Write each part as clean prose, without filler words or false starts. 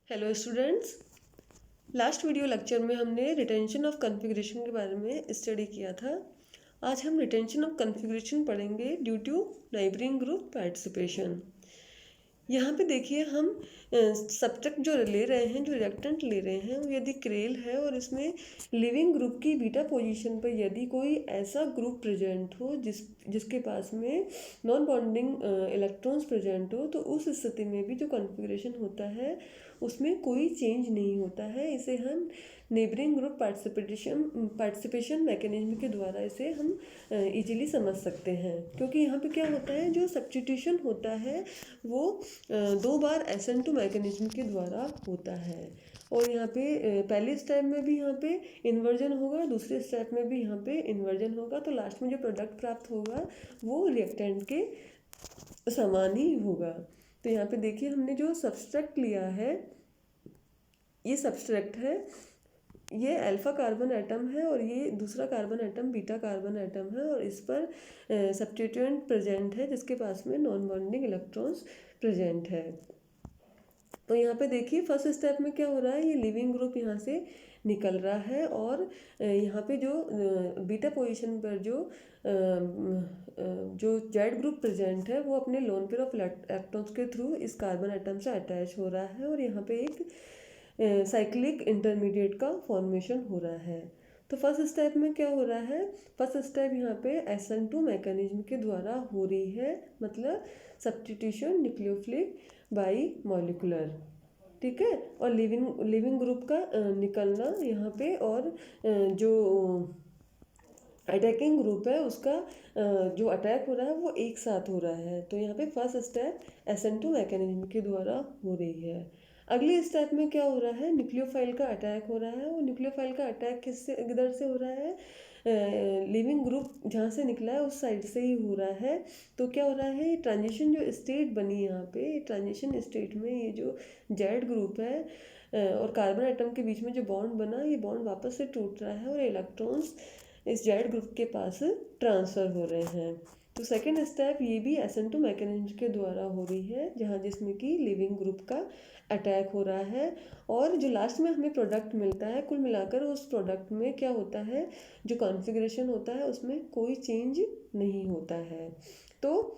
Hello students. Last video lecture में हमने retention of configuration के बारे में स्टडी किया था। आज हम रिटेंशन ऑफ कॉन्फ़िगरेशन पढ़ेंगे due to neighbouring group participation. यहाँ पे देखिए हम सब्जेक्ट जो ले रहे हैं, जो रिएक्टेंट ले रहे हैं, वो यदि क्रेल है और इसमें लिविंग ग्रुप की बीटा पोजीशन पर यदि कोई ऐसा ग्रुप प्रेजेंट हो जिसके पास में नॉन बॉन्डिंग इलेक्ट्रॉन्स प्रेजेंट हो, तो उस स्थिति में भी जो कॉन्फ़िगरेशन होता है उसमें कोई चेंज नहीं होता है। इसे हम नेबरिंग ग्रुप पार्टिसिपेशन मैकेनिज्म के द्वारा इसे हम इजीली समझ सकते हैं, क्योंकि यहाँ पे क्या होता है, जो सब्स्टिट्यूशन होता है वो दो बार SN2 मैकेनिज्म के द्वारा होता है। और यहाँ पे पहले स्टेप में भी यहाँ पे इन्वर्जन होगा, दूसरे स्टेप में भी यहाँ पे इन्वर्जन होगा, तो लास्ट में जो प्रोडक्ट प्राप्त होगा वो रिएक्टेंट के समान ही होगा। तो यहाँ पे देखिए हमने जो सब्सट्रैक्ट लिया है, ये सब्सट्रैक्ट है, ये अल्फा कार्बन एटम है और ये दूसरा carbon atom beta carbon atom है, और इस पर सब्स्टिट्यूएंट प्रेजेंट है जिसके पास में नॉन बॉन्डिंग इलेक्ट्रॉन्स प्रेजेंट है। तो यहाँ पे देखिए फर्स्ट स्टेप में क्या हो रहा है, ये लिविंग ग्रुप यहाँ से निकल रहा है और यहाँ पे जो बीटा पोजीशन पर जो जेड ग्रुप प्रेजेंट है वो अपने लोन पेयर ऑफ इलेक्ट्रॉन्स के थ्रू इस कार्बन एटम से अटैच हो रहा है, और यहाँ पे एक साइक्लिक इंटरमीडिएट का फॉर्मेशन हो रहा है। तो फर्स्ट स्टेप में क्या हो रहा है, फर्स्ट स्टेप यहाँ पे SN2 मैकेनिज्म के द्वारा हो रही है, मतलब सब्स्टिट्यूशन न्यूक्लियोफिलिक बाई मॉलिकुलर, ठीक है। और लिविंग ग्रुप का निकलना यहाँ पे, और जो अटैकिंग ग्रुप है उसका जो अटैक हो रहा है वो एक साथ हो रहा है। तो यहाँ पे फर्स्ट स्टेप SN2 मैकेनिज्म के द्वारा हो रही है। अगले स्टेप में क्या हो रहा है, न्यूक्लियोफाइल का अटैक हो रहा है, और न्यूक्लियोफाइल का अटैक किधर से हो रहा है, लिविंग ग्रुप जहाँ से निकला है उस साइड से ही हो रहा है। तो क्या हो रहा है, ट्रांजिशन जो स्टेट बनी यहाँ पे, ट्रांजिशन स्टेट में ये जो जेड ग्रुप है और कार्बन एटम के बीच में जो बॉन्ड बना, ये बॉन्ड वापस से टूट रहा है और इलेक्ट्रॉन्स इस जेड ग्रुप के पास ट्रांसफ़र हो रहे हैं। तो सेकेंड स्टेप ये भी SN2 मैकेनिज्म के द्वारा हो रही है, जहाँ जिसमें कि लिविंग ग्रुप का अटैक हो रहा है, और जो लास्ट में हमें प्रोडक्ट मिलता है, कुल मिलाकर उस प्रोडक्ट में क्या होता है, जो कॉन्फ़िगरेशन होता है उसमें कोई चेंज नहीं होता है। तो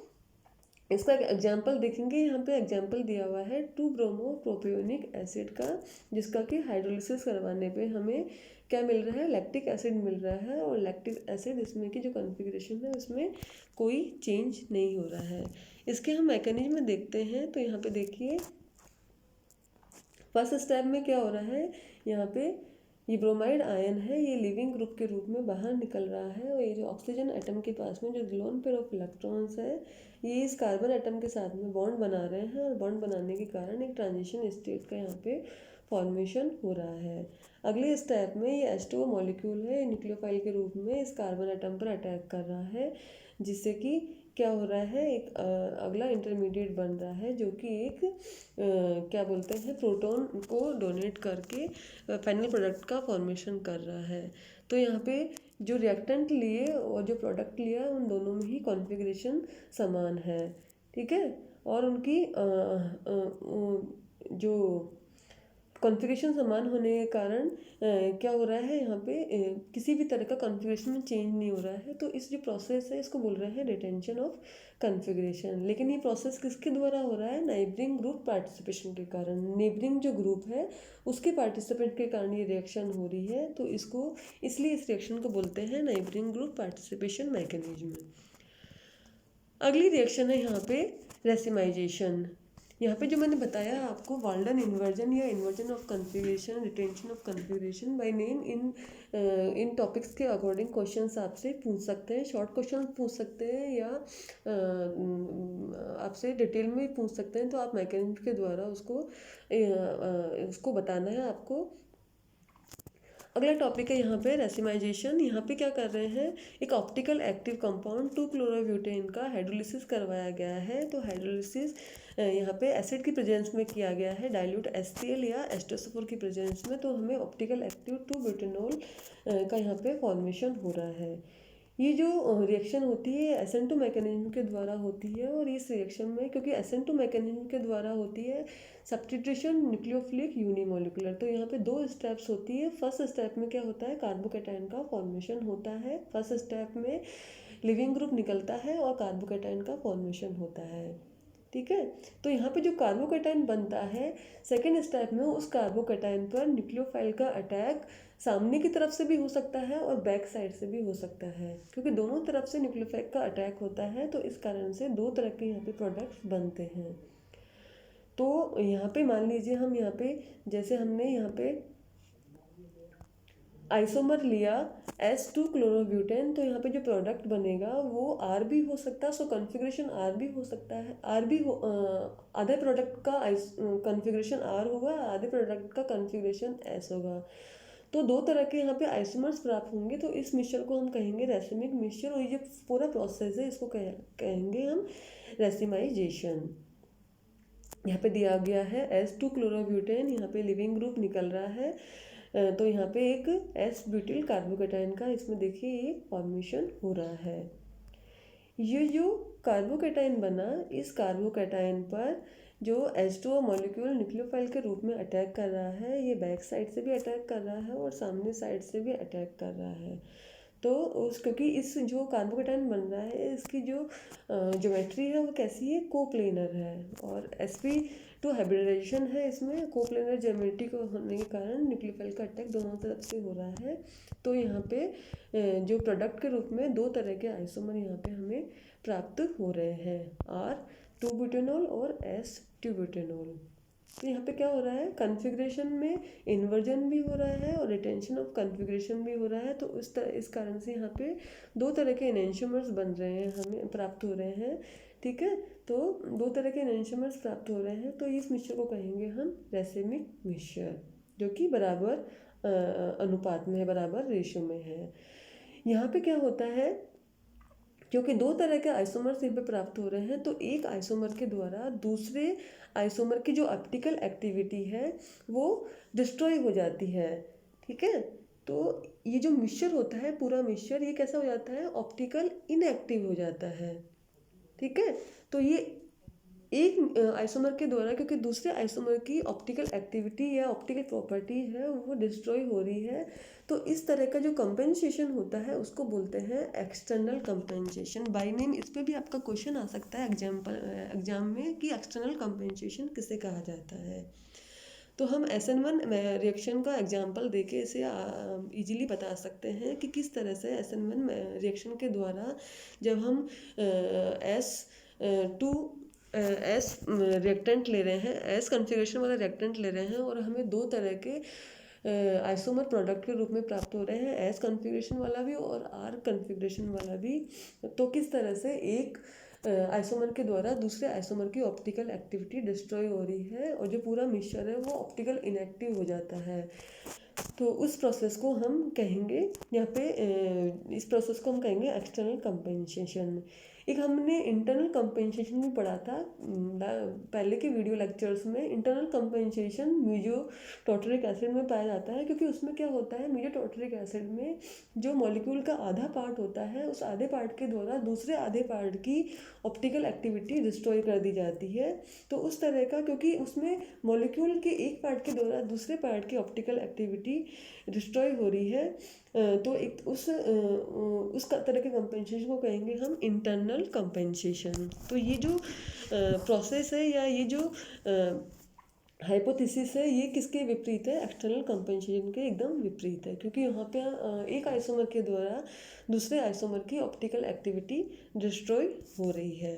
इसका एग्जाम्पल देखेंगे, यहाँ पे एग्जाम्पल दिया हुआ है 2 ब्रोमो प्रोपियोनिक एसिड का, जिसका कि हाइड्रोलिसिस करवाने पे हमें क्या मिल रहा है, लैक्टिक एसिड मिल रहा है, और लैक्टिक एसिड इसमें की जो कॉन्फ़िगरेशन है उसमें कोई चेंज नहीं हो रहा है। इसके हम मैकेनिज्म देखते हैं। तो यहाँ पे देखिए फर्स्ट स्टेप में क्या हो रहा है, यहाँ पे ये ब्रोमाइड आयन है, ये लिविंग ग्रुप के रूप में बाहर निकल रहा है, और ये जो ऑक्सीजन एटम के पास में जो लोन पेयर ऑफ इलेक्ट्रॉन्स है, ये इस कार्बन एटम के साथ में बॉन्ड बना रहे हैं, और बॉन्ड बनाने के कारण एक ट्रांजिशन स्टेट का यहाँ पे फॉर्मेशन हो रहा है। अगले स्टेप में ये H2O मॉलिक्यूल है, न्यूक्लियोफाइल के रूप में इस कार्बन एटम पर अटैक कर रहा है, जिससे कि क्या हो रहा है, एक अगला इंटरमीडिएट बन रहा है, जो कि एक क्या बोलते हैं, प्रोटॉन को डोनेट करके फाइनल प्रोडक्ट का फॉर्मेशन कर रहा है। तो यहाँ पे जो रिएक्टेंट लिए और जो प्रोडक्ट लिया, उन दोनों में ही कॉन्फ़िगरेशन समान है, ठीक है। और उनकी जो कॉन्फ़िगरेशन समान होने के कारण क्या हो रहा है, यहाँ पे किसी भी तरह का कॉन्फ़िगरेशन में चेंज नहीं हो रहा है। तो इस जो प्रोसेस है इसको बोल रहे हैं रिटेंशन ऑफ कॉन्फ़िगरेशन। लेकिन ये प्रोसेस किसके द्वारा हो रहा है, नेबरिंग ग्रुप पार्टिसिपेशन के कारण। नेबरिंग जो ग्रुप है उसके पार्टिसिपेंट के कारण ये रिएक्शन हो रही है, तो इसको इसलिए इस रिएक्शन को बोलते हैं नेबरिंग ग्रुप पार्टिसिपेशन मैकेनिज्म। अगली रिएक्शन है यहाँ पे रेसिमाइजेशन। यहाँ पे जो मैंने बताया आपको, वाल्डन इन्वर्जन या inversion of configuration, retention of configuration by name, in topics के अकॉर्डिंग क्वेश्चंस आपसे पूछ सकते हैं, शॉर्ट क्वेश्चन पूछ सकते हैं, या आपसे डिटेल में भी पूछ सकते हैं। तो आप मैकेनिज्म के द्वारा उसको बताना है आपको। अगला टॉपिक है यहाँ पे रेसिमाइजेशन। यहाँ पे क्या कर रहे हैं, एक ऑप्टिकल एक्टिव कंपाउंड 2-क्लोरोब्यूटेन का हाइड्रोलिसिस करवाया गया है। तो हाइड्रोलिसिस यहाँ पे एसिड की प्रेजेंस में किया गया है, डाइल्यूट HCl या H2SO4 की प्रेजेंस में। तो हमें ऑप्टिकल एक्टिव 2-ब्यूटेनॉल का यहाँ पे फॉर्मेशन हो रहा है। ये जो रिएक्शन होती है SN2 मैकेनिज्म के द्वारा होती है, और इस रिएक्शन में क्योंकि SN2 मैकेनिज्म के द्वारा होती है सब्स्टिट्यूशन न्यूक्लियोफिलिक यूनिमोलिकुलर, तो यहाँ पे 2 स्टेप्स होती है। फर्स्ट स्टेप में क्या होता है, कार्बोकैटायन का फॉर्मेशन होता है। फर्स्ट स्टेप में लिविंग ग्रुप निकलता है और कार्बोकैटायन का फॉर्मेशन होता है, ठीक है। तो यहाँ पे जो कार्बोकैटायन बनता है, सेकेंड स्टेप में उस कार्बोकैटायन पर न्यूक्लियोफाइल का अटैक सामने की तरफ से भी हो सकता है और बैक साइड से भी हो सकता है, क्योंकि दोनों तरफ से न्यूक्लियोफाइल का अटैक होता है, तो इस कारण से 2 तरह के यहाँ पे प्रोडक्ट्स बनते हैं। तो यहाँ पे मान लीजिए हम यहाँ पे जैसे हमने यहाँ पे आइसोमर लिया S2 क्लोरोब्यूटेन, तो यहाँ पे जो प्रोडक्ट बनेगा वो R भी हो सकता है, सो कॉन्फ़िगरेशन R भी हो सकता है। R भी हो आधे प्रोडक्ट का कॉन्फ़िगरेशन R होगा, आधे प्रोडक्ट का कॉन्फ़िगरेशन S होगा। तो 2 तरह के यहाँ पे आइसोमर्स प्राप्त होंगे, तो इस मिक्सचर को हम कहेंगे रेसिमिक मिक्सचर, और ये पूरा प्रोसेस है इसको कहेंगे हम रेसिमाइजेशन। यहाँ पे दिया गया है S2 क्लोरोब्यूटेन, यहाँ पे लिविंग ग्रुप निकल रहा है, तो यहाँ पे एक S ब्यूटिल कार्बोकैटायन का इसमें देखिए ये फॉर्मेशन हो रहा है। ये जो कार्बोकैटायन बना, इस कार्बोकैटायन पर जो H2O मॉलिक्यूल न्यूक्लियोफाइल के रूप में अटैक कर रहा है, ये बैक साइड से भी अटैक कर रहा है और सामने साइड से भी अटैक कर रहा है। तो क्योंकि इस जो कार्बोकैटायन बन रहा है, इसकी जो ज्योमेट्री है वो कैसी है, कोप्लेनर है, और sp2 हाइब्रिडाइजेशन है इसमें। कोप्लेनर ज्योमेट्री को होने के कारण न्यूक्लियोफाइल का अटैक दोनों तरफ से हो रहा है। तो यहाँ पे जो प्रोडक्ट के रूप में 2 तरह के आइसोमर यहाँ पे हमें प्राप्त हो रहे हैं, R2 ब्यूटेनॉल और S2 ब्यूटेनॉल। तो यहाँ पे क्या हो रहा है, कॉन्फ़िगरेशन में इन्वर्जन भी हो रहा है और रिटेंशन ऑफ कॉन्फ़िगरेशन भी हो रहा है। तो इस कारण से यहाँ पे 2 तरह के एनेंशियमर्स बन रहे हैं, हमें प्राप्त हो रहे हैं, ठीक है। तो 2 तरह के एनेंशियमर्स प्राप्त हो रहे हैं, तो इस मिक्सचर को कहेंगे हम रेसिमिक मिक्सचर, जो कि बराबर अनुपात में है, बराबर रेशियो में है। यहाँ पे क्या होता है, क्योंकि 2 तरह के आइसोमर्स यहाँ पे प्राप्त हो रहे हैं, तो एक आइसोमर के द्वारा दूसरे आइसोमर की जो ऑप्टिकल एक्टिविटी है वो डिस्ट्रॉय हो जाती है, ठीक है। तो ये जो मिक्सचर होता है, पूरा मिक्सचर ये कैसा हो जाता है, ऑप्टिकल इनएक्टिव हो जाता है, ठीक है। तो ये एक आइसोमर के द्वारा, क्योंकि दूसरे आइसोमर की ऑप्टिकल एक्टिविटी या ऑप्टिकल प्रॉपर्टी है वो डिस्ट्रॉय हो रही है, तो इस तरह का जो कंपेंसेशन होता है उसको बोलते हैं एक्सटर्नल कंपेंसेशन। बाय नेम इस पर भी आपका क्वेश्चन आ सकता है एग्जाम में कि एक्सटर्नल कंपेंसेशन किसे कहा जाता है। तो हम SN1 रिएक्शन का एग्जाम्पल देके इसे इजीली बता सकते हैं कि किस तरह से SN1 रिएक्शन के द्वारा जब हम S रिएक्टेंट ले रहे हैं, S कॉन्फ़िगरेशन वाला रिएक्टेंट ले रहे हैं, और हमें 2 तरह के आइसोमर प्रोडक्ट के रूप में प्राप्त हो रहे हैं, S कॉन्फ़िगरेशन वाला भी और R कॉन्फ़िगरेशन वाला भी। तो किस तरह से एक आइसोमर के द्वारा दूसरे आइसोमर की ऑप्टिकल एक्टिविटी डिस्ट्रॉय हो रही है और जो पूरा मिक्सचर है वो ऑप्टिकल इनएक्टिव हो जाता है। तो उस प्रोसेस को हम कहेंगे यहाँ पे इस प्रोसेस को हम कहेंगे एक्सटर्नल कंपेंसेशन। एक हमने इंटरनल कंपेंसेशन भी पढ़ा था पहले के वीडियो लेक्चर्स में। इंटरनल कंपेंसेशन मीजोटॉर्टरिक एसिड में पाया जाता है, क्योंकि उसमें क्या होता है, मीजोटॉर्टरिक एसिड में जो मॉलिक्यूल का आधा पार्ट होता है, उस आधे पार्ट के द्वारा दूसरे आधे पार्ट की ऑप्टिकल एक्टिविटी डिस्ट्रॉय कर दी जाती है। तो उस तरह का, क्योंकि उसमें मॉलिक्यूल के एक पार्ट के द्वारा दूसरे पार्ट की ऑप्टिकल एक्टिविटी डिस्ट्रॉय हो रही है, तो एक उस तरह के कंपेंसेशन को कहेंगे हम इंटरनल कंपेंसेशन। तो ये जो प्रोसेस है या ये जो हाइपोथेसिस है, ये किसके विपरीत है, एक्सटर्नल कंपेंसेशन के एकदम विपरीत है, क्योंकि यहाँ पे एक आइसोमर के द्वारा दूसरे आइसोमर की ऑप्टिकल एक्टिविटी डिस्ट्रॉय हो रही है।